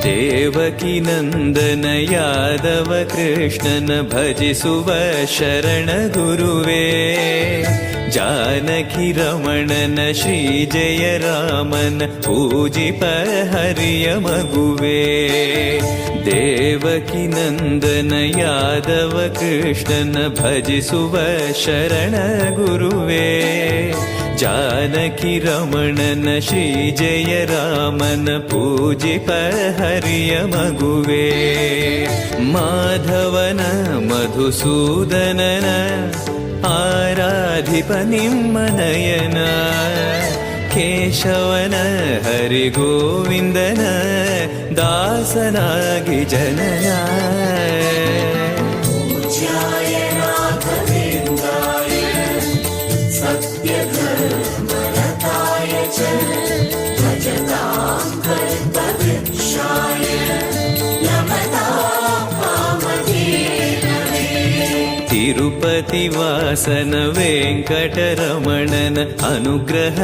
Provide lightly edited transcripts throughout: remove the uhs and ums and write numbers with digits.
ದೇವಕಿ ನಂದನ ಯಾದವ ಕೃಷ್ಣನ ಭಜಿಸುವ ಶರಣ ಗುರುವೇ, ಜಾನಕಿ ರಮಣನ ಶ್ರೀ ಜಯ ರಾಮನ ಪೂಜಿಪ ಹರಿಯ ಮಗುವೇ. ದೇವಕಿ ನಂದನ ಯಾದವ ಕೃಷ್ಣನ ಭಜಿಸುವ ಶರಣ ಗುರುವೇ, ಜಾನಕಿ ರಮಣನ ಶ್ರೀ ಜಯ ರಾಮನ ಪೂಜಿಪ ಹರಿಯ ಮಗುವೇ. ಮಾಧವನ ಮಧುಸೂದನನ ಆರಾಧಿಪ ನಿಮ್ಮ ನಯನ, ಕೇಶವನ ಹರಿಗೋವಿಂದನ ದಾಸನಾಗಿ ಜನನ. ತಿರುಪತಿ ವಾಸನ ವೆಂಕಟರಮಣನ ಅನುಗ್ರಹ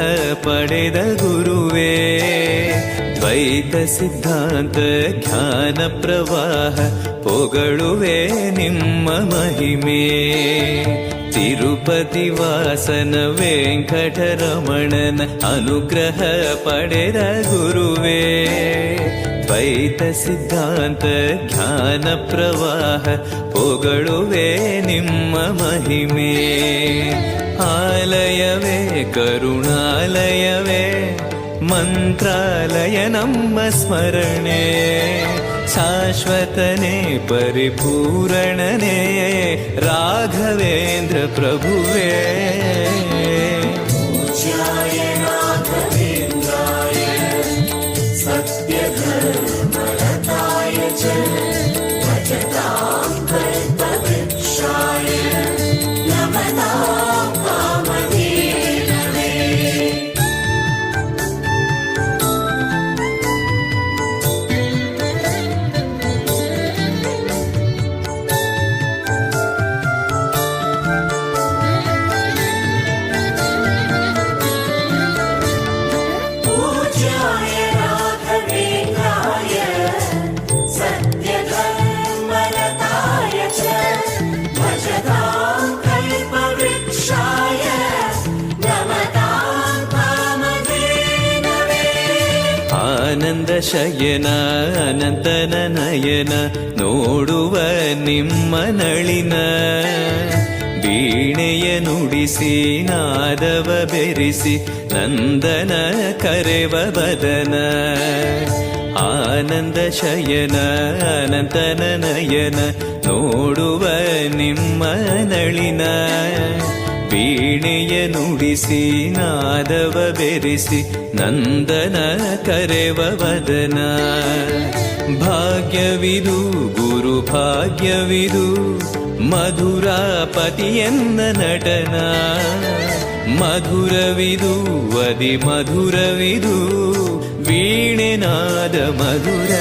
ಪಡೆದ ಗುರುವೇ, ದ್ವೈತ ಸಿದ್ಧಾಂತ ಜ್ಞಾನ ಪ್ರವಾಹ ಪೊಗಳುವೆ ನಿಮ್ಮ ಮಹಿಮೆ. ತಿರುಪತಿ ವಾಸನ ವೆಂಕಟರಮಣನ ಅನುಗ್ರಹ ಪಡೆದ ಗುರುವೇ, ದ್ವೈತ ಸಿದ್ಧಾಂತ ಜ್ಞಾನ ಪ್ರವಾಹ ಪೊಗಳುವೆ ನಿಮ್ಮ ಮಹಿಮೆ. ಆಲಯವೇ ಕರುಣಾಲಯವೇ ಮಂತ್ರಾಲಯ ನಮ್ಮ ಸ್ಮರಣೆ, ಶಾಶ್ವತನೇ ಪರಿಪೂರಣನೇ ರಾಘವೇಂದ್ರ ಪ್ರಭುವೇ. ಆನಂದ ಶಯನ ಅನಂತನ ನಯನ ನೋಡುವ ನಿಮ್ಮ ನಳಿನ, ವೀಣೆಯ ನುಡಿಸಿ ನಾದವ ಬೆರೆಸಿ ನಂದನ ಕರೆವ ಬದನ. ಆನಂದ ಶಯನ ಅನಂತನ ನಯನ ನೋಡುವ ನಿಮ್ಮ ನಳಿನ, ವೀಣೆಯ ನುಡಿಸಿ ನಾದವ ಬೆರೆಸಿ ನಂದನ ಕರೆವ ವದನ. ಭಾಗ್ಯವಿದು ಗುರು ಭಾಗ್ಯವಿದು ಮಧುರಾಪತಿಯನ್ನ ನಟನ, ಮಧುರವಿದು ಅದಿ ಮಧುರವಿದು ವೀಣೆನಾದ ಮಧುರ.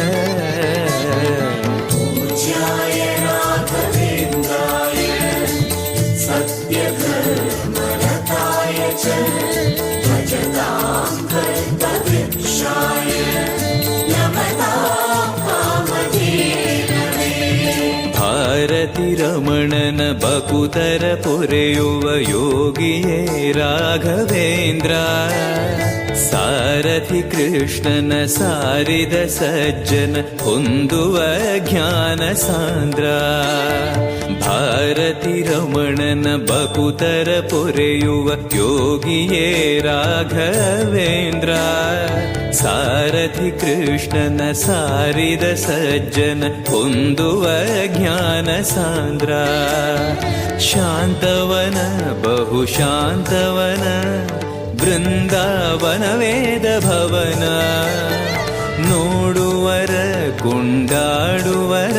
ಭಾರತಿ ರಮಣನ ಬಕುತರ ಪೊರೆಯುವ ಯೋಗಿಯೇ ರಾಘವೇಂದ್ರ, ಸಾರಥಿ ಕೃಷ್ಣನ ಸಾರಿದ ಸಜ್ಜನ ಹೊಂದುವ ಜ್ಞಾನ ಸಾಂದ್ರ. ಭಾರತಿ ರಮಣನ ಬಕುತರ ಪೊರೆಯುವ ಯೋಗಿಯೇ ರಾಘವೇಂದ್ರ, ಸಾರಥಿ ಕೃಷ್ಣನ ಸಾರಿದ ಸಜ್ಜನ ಹೊಂದುವ ಜ್ಞಾನ ಸಾಂದ್ರ. ಶಾಂತವನ ಬಹು ಶಾಂತವನ ಬೃಂದಾವನ ವೇದ ಭವನ, ನೋಡುವರ ಕೊಂಡಾಡುವರ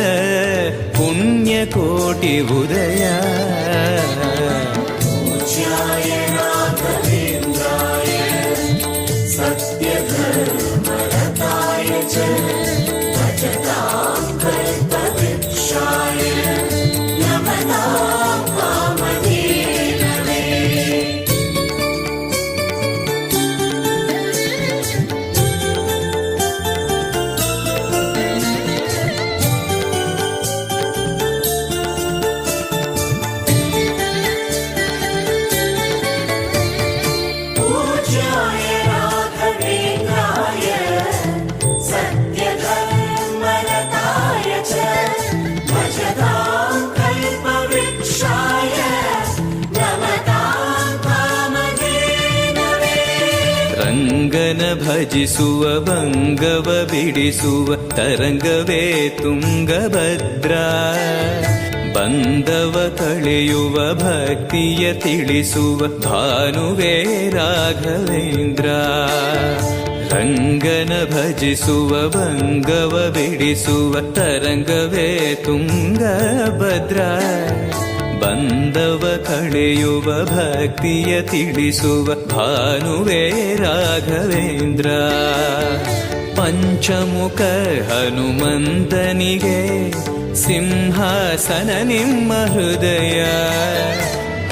ಪುಣ್ಯ ಕೋಟಿ ಉದಯ. ಭಜಿಸುವ ಭಂಗವ ಬಿಡಿಸುವ ತರಂಗವೇ ತುಂಗಭದ್ರಾ. ಬಂಧವ ಕಳೆಯುವ ಭಕ್ತಿಯ ತಿಳಿಸುವ ಭಾನುವೇ ರಾಘವೇಂದ್ರ. ರಂಗನ ಭಜಿಸುವ ಭಂಗವ ಬಿಡಿಸುವ ತರಂಗವೇ ತುಂಗಭದ್ರಾ. ಬಂಧವ ಕಳೆಯುವ ಭಕ್ತಿಯ ತಿಳಿಸುವ ಭಾನುವೇ ರಾಘವೇಂದ್ರ. ಪಂಚಮುಖ ಹನುಮಂತನಿಗೆ ಸಿಂಹಾಸನ ನಿಮ್ಮ ಹೃದಯ.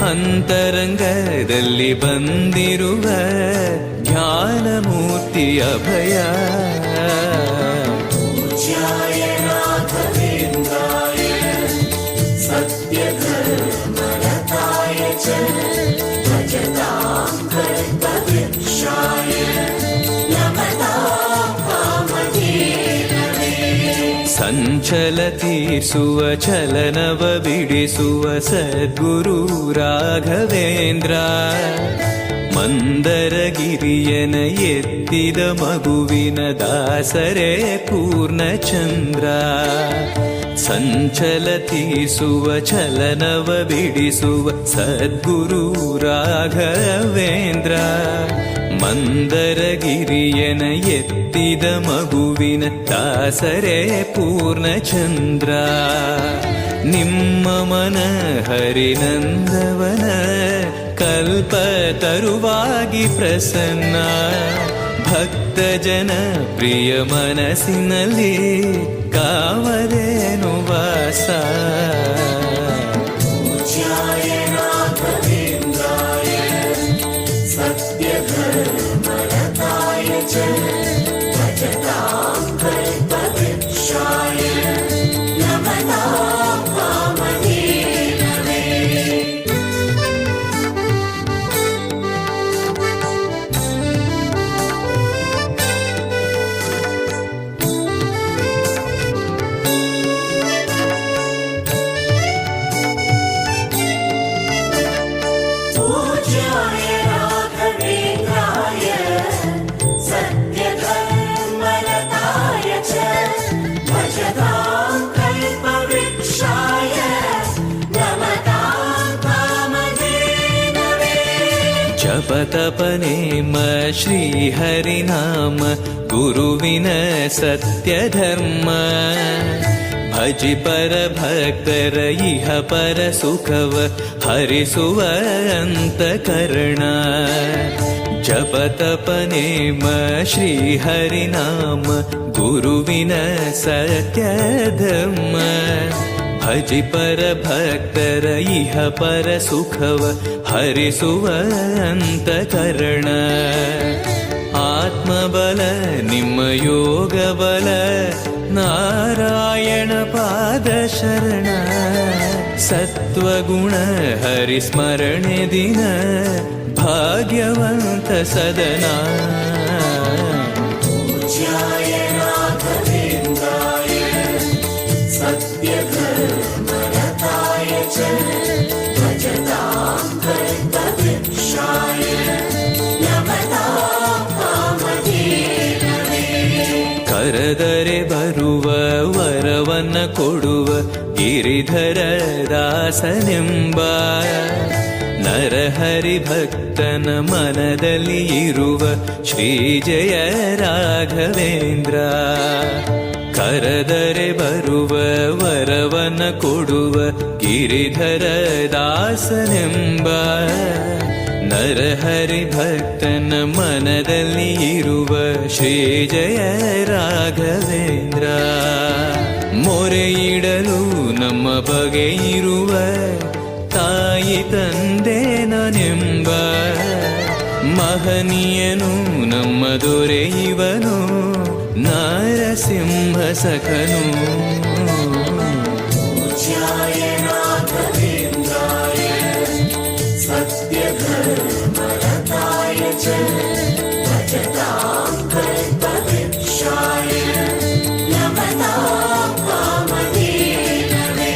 ಅಂತರಂಗದಲ್ಲಿ ಬಂದಿರುವ ಜ್ಞಾನಮೂರ್ತಿ ಅಭಯ. ಪೂಜ್ಯಾಯ ರಾಘವೇಂದ್ರಾಯ ಸತ್ಯಧರ್ಮರತಾಯ ಚ ಭಜತಾಂ ಕಲ್ಪವೃಕ್ಷಾಯ ನಮತಾಂ ಕಾಮಧೇನವೇ. ಸಂಚಲ ತೀರಿಸುವ ಚಲನವ ಬಿಡಿಸುವ ಸದ್ಗುರು ರಾಘವೇಂದ್ರ. ಮಂದರಗಿರಿಯನ ಎತ್ತಿದ ಮಗುವಿನ ದಾಸರೇ ಪೂರ್ಣಚಂದ್ರ. ಸಂಚಲ ತೀರಿಸುವ ಚಲನವ ಬಿಡಿಸುವ ಸದ್ಗುರು ರಾಘವೇಂದ್ರ. ಮಂದರಗಿರಿಯನ ಎತ್ತಿದ ಮಗುವಿನ ದಾಸರೇ ಪೂರ್ಣಚಂದ್ರ. ನಿಮ್ಮ ಮನ ಹರಿನಂದವನ ಕಲ್ಪ ತರುವಾಗಿ ಪ್ರಸನ್ನ. ಭಕ್ತ ಜನ ಪ್ರಿಯ ಮನಸ್ಸಿನಲ್ಲಿ ಕಾವಲೇನು ವಾಸ. ಪೂಜ್ಯಾಯ ರಾಘವೇಂದ್ರಾಯ ಸತ್ಯಧರ್ಮರತಾಯ ಚ ಭಜತಾಂ ಕಲ್ಪವೃಕ್ಷಾಯ ನಮತಾಂ ಕಾಮಧೇನವೇ. ಪೂಜ್ಯಾಯ ರಾಘವೇಂದ್ರಾಯ ಸತ್ಯಧರ್ಮರತಾಯ ಚ ಭಜತಾಂ ಕಲ್ಪವೃಕ್ಷಾಯ ನಮತಾಂ ಕಾಮಧೇನವೇ. ಜಪತಪನೇಮ ಶ್ರೀಹರಿನಾಮ ಗುರುವಿನ ಸತ್ಯಧರ್ಮ. ಭಜಿ ಪರ ಭಕ್ತರ ಇಹ ಪರ ಸುಖವ ಹರಿಸುವ ಅಂತಕರಣ. ಜಪತಪನೇಮ ಶ್ರೀಹರಿನಾಮ ಗುರುವಿನ ಸತ್ಯಧರ್ಮ. ಭಜಿ ಪರ ಭಕ್ತರ ಇಹ ಪರ ಸುಖವ ಹರಿಸುವ ಅಂತಕರಣ. ಆತ್ಮಬಲ ನಿಮ್ಮ ಯೋಗ ಬಲ ನಾರಾಯಣ ಪಾದ ಶರಣ. ಸತ್ವಗುಣ ಹರಿಸ್ಮರಣೆ ದಿನ ಭಾಗ್ಯವಂತ ಸದನ. ಪೂಜ್ಯಾಯ ರಾಘವೇಂದ್ರಾಯ ಸತ್ಯಧರ್ಮರತಾಯ ಚ ಭಜತಾಂ ಕಲ್ಪವೃಕ್ಷಾಯ ನಮತಾಂ ಕಾಮಧೇನವೇ. ಕರೆದರೆ ಬರುವ ವರವನ್ನ ಕೊಡುವ ಗಿರಿಧರ ದಾಸನೆಂಬ. ನರಹರಿ ಭಕ್ತನ ಮನದಲ್ಲಿ ಇರುವ ಶ್ರೀ ಜಯ ರಾಘವೇಂದ್ರ. ಕರೆದರೆ ಬರುವ ವರವನ್ನ ಕೊಡುವ ಗಿರಿಧರ ದಾಸನೆಂಬ. ನರಹರಿ ಭಕ್ತನ ಮನದಲ್ಲಿ ಇರುವ ಶ್ರೀ ಜಯ ರಾಘವೇಂದ್ರ. ಮೊರೆಯಿಡಲು ನಮ್ಮ ಬಗೆ ಇರುವ ತಾಯಿ ತಂದೆ ನಾನೆಂಬ. ಮಹನೀಯನು ನಮ್ಮ ದೊರೆ ಇವನು ನಾರಸಿಂಹ ಸಖನು. ಪೂಜ್ಯಾಯ ರಾಘವೇಂದ್ರಾಯ ಸತ್ಯಧರ್ಮರತಾಯ ಚ ಭಜತಾಂ ಕಲ್ಪವೃಕ್ಷಾಯ ನಮತಾಂ ಕಾಮಧೇನವೇ.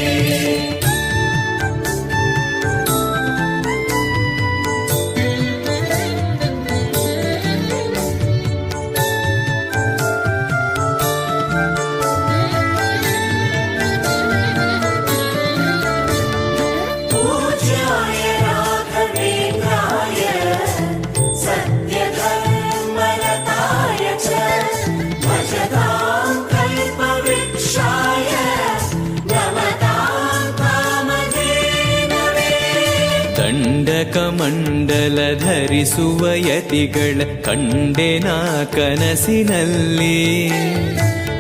ಕಮಂಡಲ ಧರಿಸುವ ಯತಿಗಳ ಕಂಡೆನ ಕನಸಿನಲ್ಲಿ.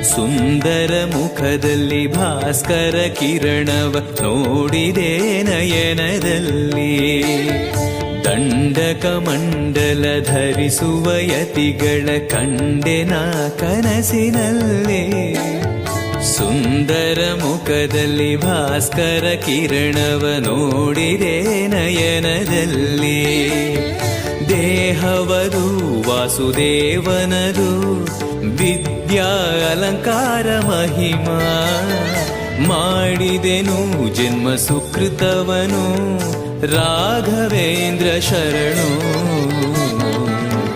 ಸುಂದರ ಮುಖದಲ್ಲಿ ಭಾಸ್ಕರ ಕಿರಣವ ನೋಡಿದೆ ನಯನದಲ್ಲಿ. ದಂಡಕ ಮಂಡಲ ಧರಿಸುವ ಯತಿಗಳ ಕಂಡೆನ ಕನಸಿನಲ್ಲಿ. ಸುಂದರ ಮುಖದಲ್ಲಿ ಭಾಸ್ಕರ ಕಿರಣವ ನೋಡಿದೆ ನಯನದಲ್ಲಿ. ದೇಹವದು ವಾಸುದೇವನದು ವಿದ್ಯಾ ಅಲಂಕಾರ ಮಹಿಮಾ. ಮಾಡಿದೆನು ಜನ್ಮ ಸುಕೃತವನು ರಾಘವೇಂದ್ರ ಶರಣು.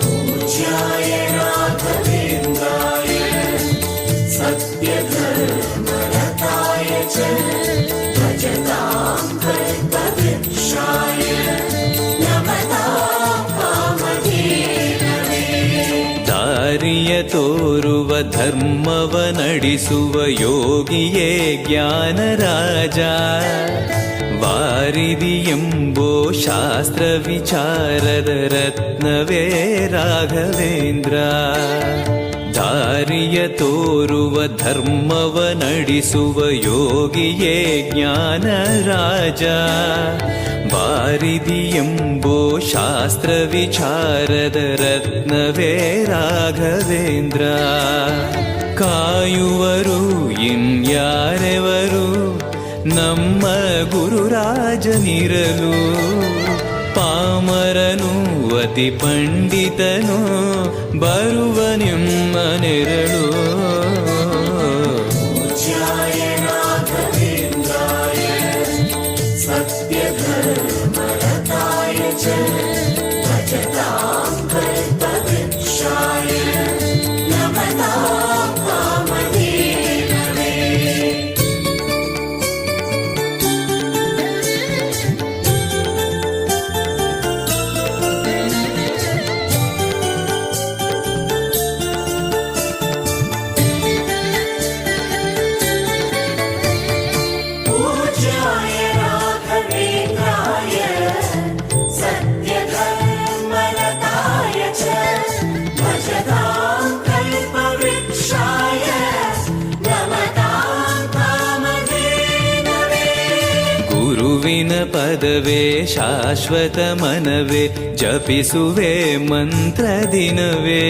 पूज्याय राघवेन्द्राय सत्यधर्मरताय च भजतां कल्पवृक्षाय नमतां कामधेनवे. ದಾರಿಯ ತೋರುವ ಧರ್ಮವ ನಡೆಸುವ ಯೋಗಿಯೇ ಜ್ಞಾನರಾಜ. ವಾರಿದಿ ಎಂಬೋ ಶಾಸ್ತ್ರ ವಿಚಾರದ ರತ್ನವೇ ರಾಘವೇಂದ್ರ. ದಾರಿಯ ತೋರುವ ಧರ್ಮವ ನಡೆಸುವ ಯೋಗಿಯೇ ಜ್ಞಾನರಾಜ. ವಾರಿದಿ ಎಂಬೋ ಶಾಸ್ತ್ರ ವಿಚಾರದ ರತ್ನವೇ ರಾಘವೇಂದ್ರ. ಕಾಯುವರು ಇನ್ಯಾರೆವರು ನಮ್ಮ ಗುರುರಾಜನಿರಲು. ಪಾಮರನು ಅತಿ ಪಂಡಿತನು ಬರುವ ನಿಮ್ಮ ನೆರಳು. पूज्याय राघवेन्द्राय सत्यधर्मरताय च भजतां कल्पवृक्षाय नमतां कामधेनवे. पूज्याय राघवेन्द्राय सत्यधर्मरताय च भजतां कल्पवृक्षाय नमतां कामधेनवे. ಗುರುವಿನ ಪದವೇ ಶಾಶ್ವತ ಮನವೇ ಜಪಿಸುವೆ ಮಂತ್ರ ದಿನವೇ.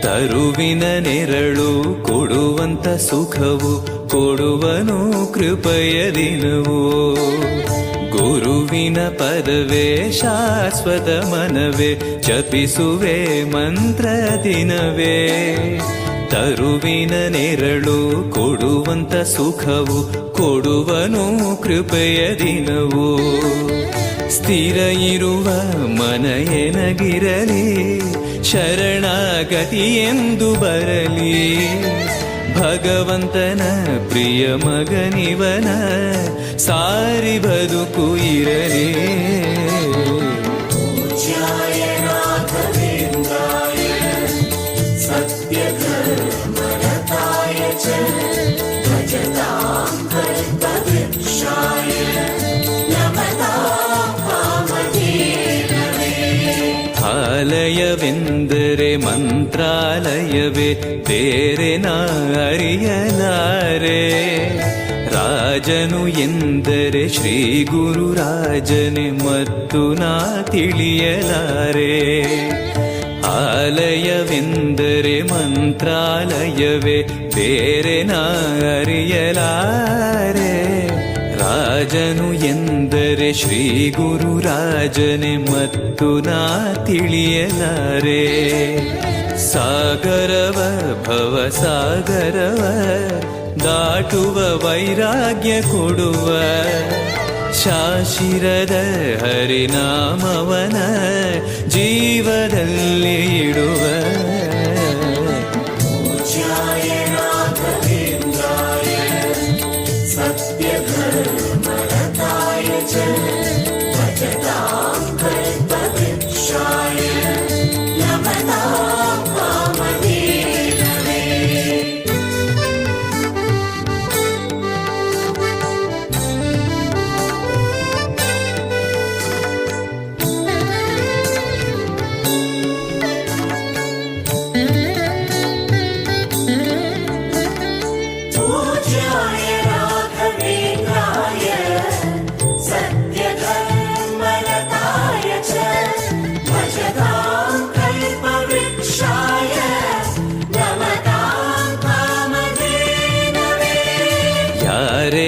ತರುವಿನ ನೆರಳು ಕೊಡುವಂತ ಸುಖವು ಕೊಡುವನು ಕೃಪೆಯ ದಿನವೋ. ಗುರುವಿನ ಪದವೇ ಶಾಶ್ವತ ಮನವೇ ಜಪಿಸುವೆ ಮಂತ್ರ ದಿನವೇ. ತರುವಿನ ನೆರಳು ಕೊಡುವಂತ ಸುಖವು ಕೊಡುವನು ಕೃಪೆಯ ದಿನವೋ. ಸ್ಥಿರ ಇರುವ ಮನ ಎನಗಿರಲಿ ಶರಣಾಗತಿ ಎಂದು ಬರಲಿ. ಭಗವಂತನ ಪ್ರಿಯ ಮಗನಿವನ ಸಾರಿ ಬದುಕು ಇರಲಿ. पूज्याय राघवेन्द्राय सत्यधर्मरताय च भजतां कल्पवृक्षाय नमतां कामधेनवे. ಆಲಯವೆಂದರೆ ಮಂತ್ರಾಲಯವೇ ಬೇರೆ ನಾ ಅರಿಯಲಾರೆ. ರಾಜನು ಎಂದರೆ ಶ್ರೀ ಗುರುರಾಜನೇ ಮತ್ತು ನಾ ತಿಳಿಯಲಾರೆ. ಆಲಯವೆಂದರೆ ಮಂತ್ರಾಲಯವೇ ಬೇರೆ ನಾ ಅರಿಯಲಾರೆ. ರಾಜನು ಎಂದರೆ ಶ್ರೀ ಗುರುರಾಜನೇ ಮತ್ತು ನಾ ತಿಳಿಯಲಾರೆ. ಸಾಗರವ ಭವ ಸಾಗರವ ದಾಟುವ ವೈರಾಗ್ಯ ಕೊಡುವ ಶಾಶಿರದ ಹರಿನಾಮವನ ಜೀವದಲ್ಲಿ ಇಡುವ. पूज्याय राघवेन्द्राय सत्यधर्मरताय च भजतां कल्पवृक्षाय नमतां कामधेनवे.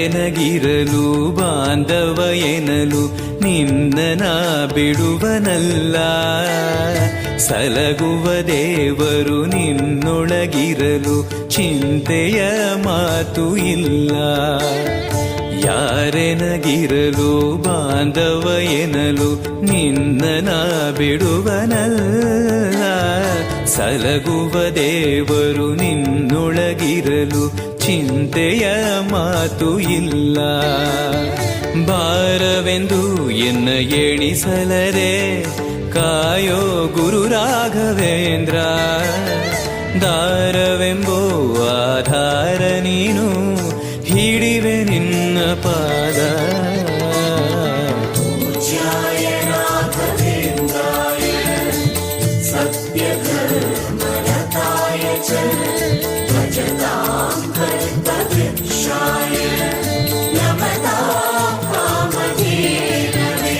ಯಾರೆನಗಿರಲು ಬಾಂಧವ ಎನಲು ನಿನ್ನ ಬಿಡುವನಲ್ಲ. ಸಲಗುವ ದೇವರು ನಿನ್ನೊಳಗಿರಲು ಚಿಂತೆಯ ಮಾತು ಇಲ್ಲ. ಯಾರೆನಗಿರಲು ಬಾಂಧವ ಎನಲು ನಿನ್ನ ಬಿಡುವನಲ್ಲ. ಸಲಗುವ ದೇವರು ನಿನ್ನೊಳಗಿರಲು ಚಿಂತೆಯ ಮಾತು ಇಲ್ಲ. ಭಾರವೆಂದು ಎನ್ನ ಎಣಿಸಲರೆ ಕಾಯೋ ಗುರು ರಾಘವೇಂದ್ರ. ದಾರವೆಂಬೋ ಆಧಾರ ನೀನು ಹಿಡಿವೆ ನಿನ್ನ ಪಾದ. पूज्याय राघवेन्द्राय सत्यधर्मरताय च भजतां कल्पवृक्षाय नमतां कामधेनवे.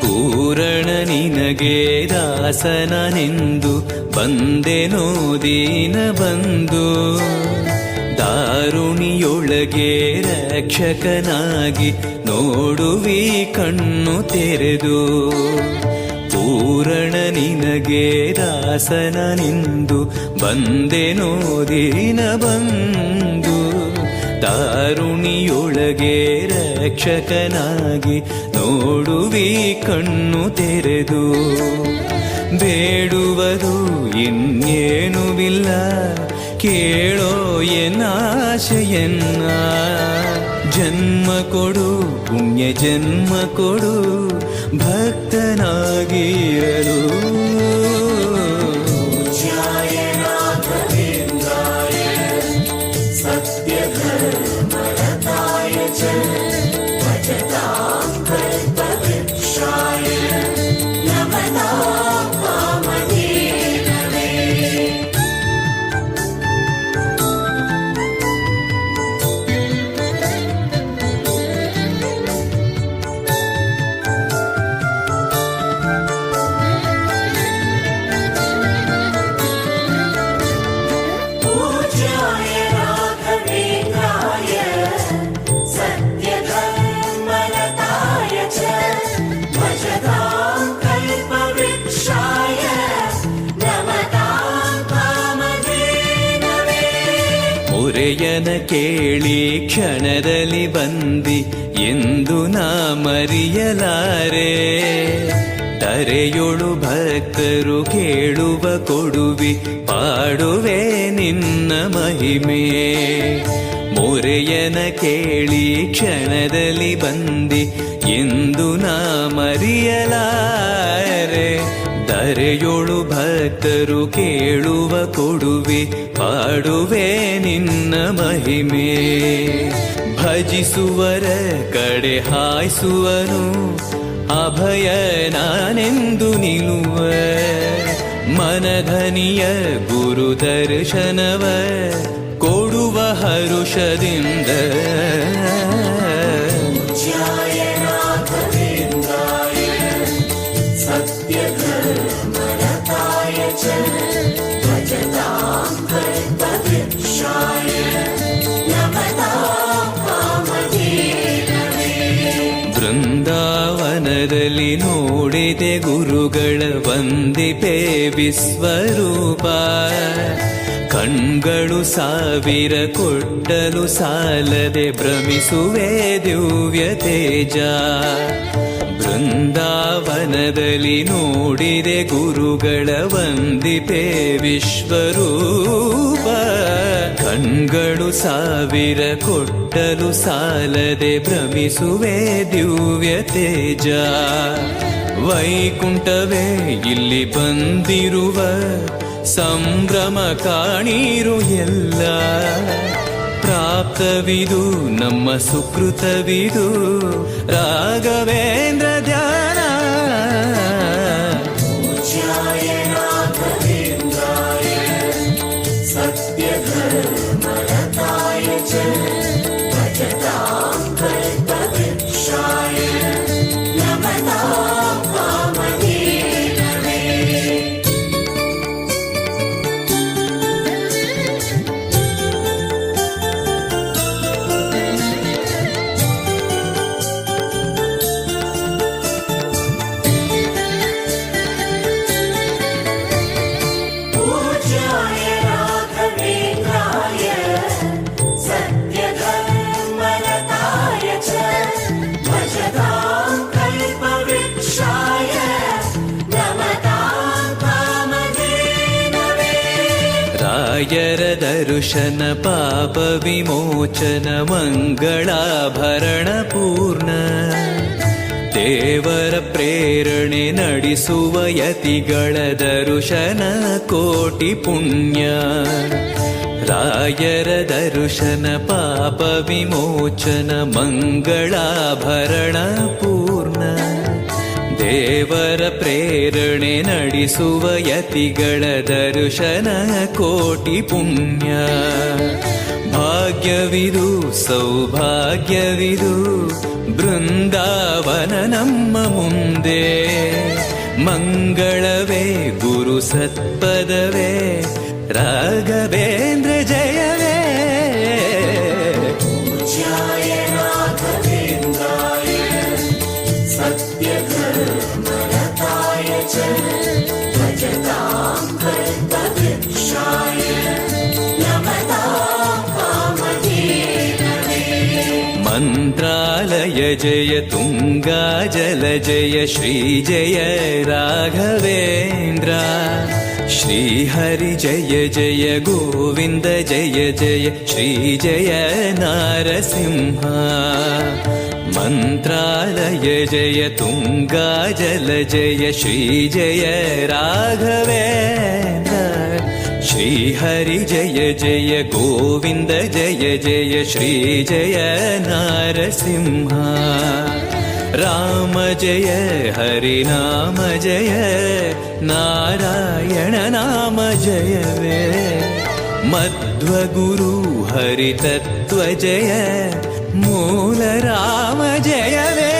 ಪೂರಣ ನಿನಗೆ ದಾಸನನೆಂದು ಬಂದೆನೋ ದೀನ ಬಂದು. ದಾರುಣಿಯೊಳಗೆ ರಕ್ಷಕನಾಗಿ ನೋಡುವಿ ಕಣ್ಣು ತೆರೆದು. ಪೂರಣ ನಿನಗೆ ದಾಸನನೆಂದು ಬಂದೆನೋ ದೀನ ಬಂದು. ದಾರುಣಿಯೊಳಗೆ ರಕ್ಷಕನಾಗಿ ನೋಡುವಿ ಕಣ್ಣು ತೆರೆದು. ಬೇಡುವುದು ಇನ್ನೇನುವಿಲ್ಲ ಕೇಳೋ ಎನ್ನಾಶೆಯನ್ನ. ಜನ್ಮ ಕೊಡು ಪುಣ್ಯ ಜನ್ಮ ಕೊಡು ಭಕ್ತನಾಗಿರಲು. पूज्याय राघवेन्द्राय सत्यधर्मरताय च भजतां कल्पवृक्षाय नमतां कामधेनवे. पूज्याय राघवेन्द्राय सत्यधर्मरताय च भजतां कल्पवृक्षाय नमतां कामधेनवे. ಮೊರೆಯನ ಕೇಳಿ ಕ್ಷಣದಲ್ಲಿ ಬಂದಿ ಎಂದು ನಾ ಮರೆಯಲಾರೆ. ತರೆಯೊಳು ಭಕ್ತರು ಕೇಳುವ ಕೊಡುವಿ ಪಾಡುವೆ ನಿನ್ನ ಮಹಿಮೆ. ಮೊರೆಯನ ಕೇಳಿ ಕ್ಷಣದಲ್ಲಿ ಬಂದಿ ಎಂದು ನಾ ಮರೆಯಲಾರೆ. ಧರೆಯೊಳು ಭಕ್ತರು ಕೇಳುವ ಕೊಡುವೆ ಪಾಡುವೆ ನಿನ್ನ ಮಹಿಮೆ. ಭಜಿಸುವರ ಕಡೆ ಹಾಯಿಸುವನು ಅಭಯ ನಾನೆಂದು ನಿಲ್ಲುವ. ಮನಧನಿಯ ಗುರು ದರ್ಶನವ ಕೊಡುವ ಹರುಷದಿಂದ. पूज्याय राघवेन्द्राय सत्यधर्मरताय च भजतां कल्पवृक्षाय नमतां कामधेनवे. ಬೃಂದಾವನದಲ್ಲಿ ನೋಡಿದೆ ಗುರುಗಳ ವಂದಿಪೆ ವಿಶ್ವರೂಪ. ಕಣ್ಗಳು ಸಾವಿರ ಕೊಟ್ಟಲು ಸಾಲದೆ ಭ್ರಮಿಸುವೆ ದಿವ್ಯ ತೇಜ. ಬೃಂದಾವನದಲ್ಲಿ ನೋಡಿದೆ ಗುರುಗಳ ವಂದಿಪೆ ವಿಶ್ವರೂಪ. ಕಣ್ಗಳು ಸಾವಿರ ಕೊಟ್ಟಲು ಸಾಲದೆ ಭ್ರಮಿಸುವೆ ದಿವ್ಯ ತೇಜ. ವೈಕುಂಠವೇ ಇಲ್ಲಿ ಬಂದಿರುವ ಸಂಭ್ರಮ ಕಾಣಿರು ಎಲ್ಲ. ಪ್ರಾಪ್ತವಿದು ನಮ್ಮ ಸುಕೃತವಿದು ರಾಘವೇಂದ್ರ ಧ್ಯಾನ. पूज्याय राघवेन्द्राय सत्यधर्मरताय च भजतां कल्पवृक्षाय नमतां कामधेनवे. ರಾಯರ ದರ್ಶನ ಪಾಪ ವಿಮೋಚನ ಮಂಗಳಾಭರಣ ಪೂರ್ಣ ದೇವರ ಪ್ರೇರಣೆ ನಡೆಸುವ ಯತಿಗಳ ದರ್ಶನ ಕೋಟಿ ಪುಣ್ಯ ರಾಯರ ದರ್ಶನ ಪಾಪ ವಿಮೋಚನ ಮಂಗಳಾಭರಣ ಪೂರ್ಣ ದೇವರ ಪ್ರೇರಣೆ ನಡೆಸುವ ಯತಿಗಳ ದರ್ಶನ ಕೋಟಿ ಪುಣ್ಯ ಭಾಗ್ಯವಿದು ಸೌಭಾಗ್ಯವಿದು ಬೃಂದಾವನ ನಮ್ಮ ಮುಂದೆ ಮಂಗಳವೇ ಗುರು ಸತ್ಪದವೇ ರಾಘವೇಂದ್ರ ಜಯವೇ पूज्याय राघवेन्द्राय सत्यधर्मरताय च भजतां कल्पवृक्षाय नमतां कामधेनवे ಮಂತ್ರಾಲಯ ಜಯ ತುಂಗಾ ಜಲ ಜಯ ಶ್ರೀ ಜಯ ರಾಘವೇಂದ್ರ ಶ್ರೀಹರಿ ಜಯ ಜಯ ಗೋವಿಂದ ಜಯ ಜಯ ಶ್ರೀ ಜಯ ನಾರಸಿಂಹ ಮಂತ್ರಾಲಯ ಜಯ ತುಂಗಾ ಜಲ ಜಯ ಶ್ರೀ ಜಯ ರಾಘವೇಂದ್ರ ಶ್ರೀಹರಿ ಜಯ ಜಯ ಗೋವಿಂದ ಜಯ ಜಯ ಶ್ರೀ ಜಯ ನಾರಸಿಂಹ ರಾಮ ಜಯ ಹರಿ ನಾಮ ಜಯ ನಾರಾಯಣ ನಾಮ ಜಯವೇ ಮಧ್ವಗುರು ಹರಿ ತತ್ವ ಜಯ ಮೂಲ ರಾಮ ಜಯವೇ